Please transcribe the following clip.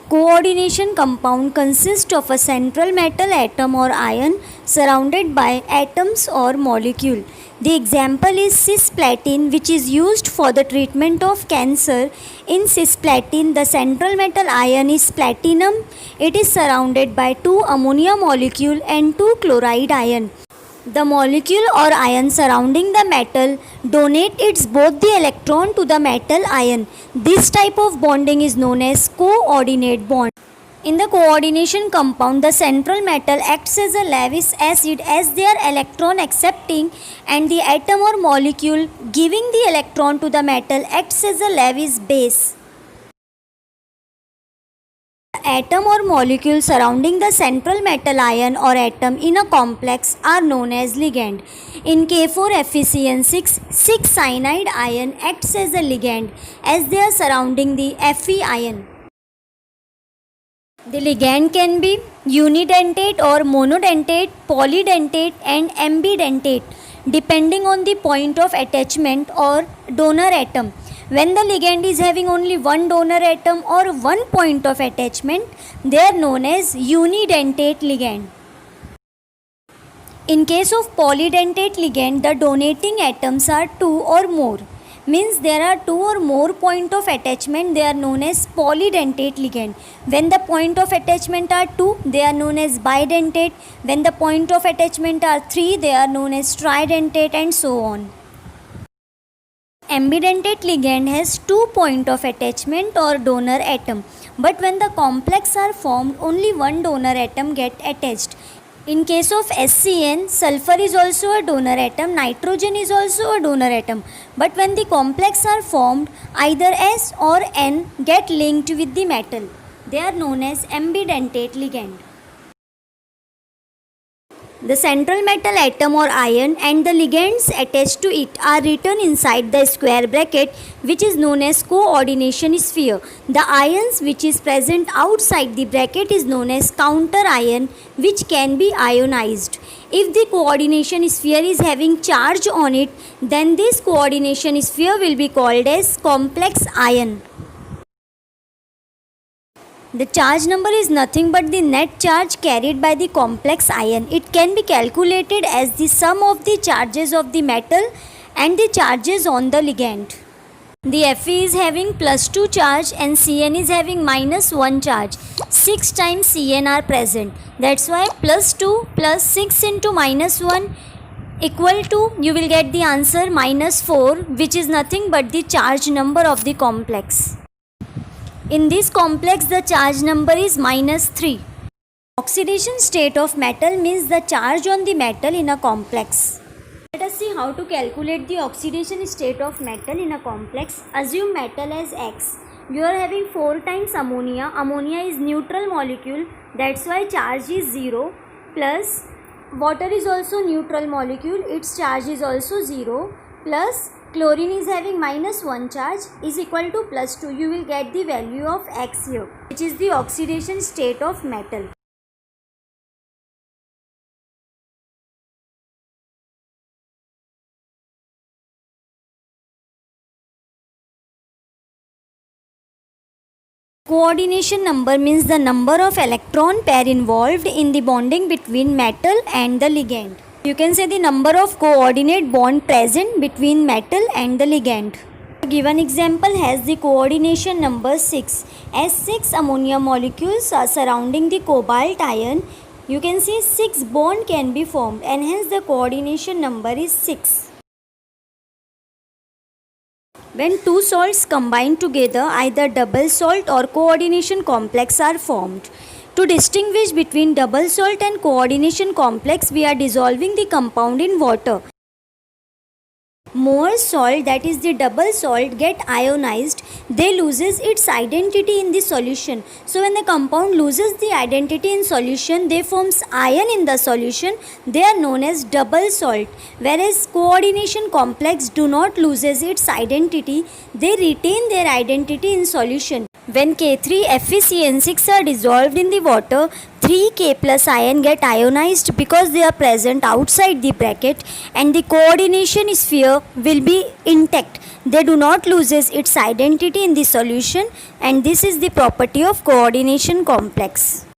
Coordination compound consists of a central metal atom or ion surrounded by atoms or molecule. The example is cisplatin, which is used for the treatment of cancer. In cisplatin, the central metal ion is platinum. It is surrounded by 2 ammonia molecule and 2 chloride ion. The molecule or ion surrounding the metal donate its both the electron to the metal ion. This type of bonding is known as coordinate bond. In the coordination compound, the central metal acts as a Lewis acid as their electron accepting, and the atom or molecule giving the electron to the metal acts as a Lewis base. The atom or molecule surrounding the central metal ion or atom in a complex are known as ligand. In K4FeCN6, 6-cyanide ion acts as a ligand as they are surrounding the Fe ion. The ligand can be unidentate or monodentate, polydentate and ambidentate depending on the point of attachment or donor atom. When the ligand is having only one donor atom or one point of attachment, they are known as unidentate ligand. In case of polydentate ligand, the donating atoms are 2 or more. Means there are 2 or more point of attachment, they are known as polydentate ligand. When the point of attachment are 2, they are known as bidentate. When the point of attachment are 3, they are known as tridentate, and so on. Ambidentate ligand has 2 point of attachment or donor atom, but when the complex are formed, only one donor atom get attached. In case of SCN, sulfur is also a donor atom, nitrogen is also a donor atom. But when the complex are formed, either S or N get linked with the metal. They are known as ambidentate ligand. The central metal atom or ion and the ligands attached to it are written inside the square bracket, which is known as coordination sphere. The ions which is present outside the bracket is known as counter ion, which can be ionized. If the coordination sphere is having charge on it, then this coordination sphere will be called as complex ion. The charge number is nothing but the net charge carried by the complex ion. It can be calculated as the sum of the charges of the metal and the charges on the ligand. The Fe is having +2 charge and Cn is having -1 charge. 6 times Cn are present. That's why +2 + 6 into -1 equal to, you will get the answer -4, which is nothing but the charge number of the complex. In this complex, the charge number is -3. Oxidation state of metal means the charge on the metal in a complex. Let us see how to calculate the oxidation state of metal in a complex. Assume metal as X. You are having 4 times ammonia. Ammonia is neutral molecule, that's why charge is 0. Plus water is also neutral molecule, its charge is also 0. Plus chlorine is having -1 charge is equal to +2. You will get the value of X here, which is the oxidation state of metal. Coordination number means the number of electron pair involved in the bonding between metal and the ligand. You can say the number of coordinate bond present between metal and the ligand. The given example has the coordination number 6. As 6 ammonia molecules are surrounding the cobalt ion, you can see 6 bond can be formed, and hence the coordination number is 6. When 2 salts combine together, either double salt or coordination complex are formed. To distinguish between double salt and coordination complex, we are dissolving the compound in water. More salt, that is the double salt, get ionized, they loses its identity in the solution. So when the compound loses the identity in solution, they forms ion in the solution. They are known as double salt. Whereas coordination complex do not loses its identity, they retain their identity in solution. When K3FeCN6 are dissolved in the water, 3K plus ion get ionized because they are present outside the bracket, and the coordination sphere will be intact. They do not loses its identity in the solution, and this is the property of coordination complex.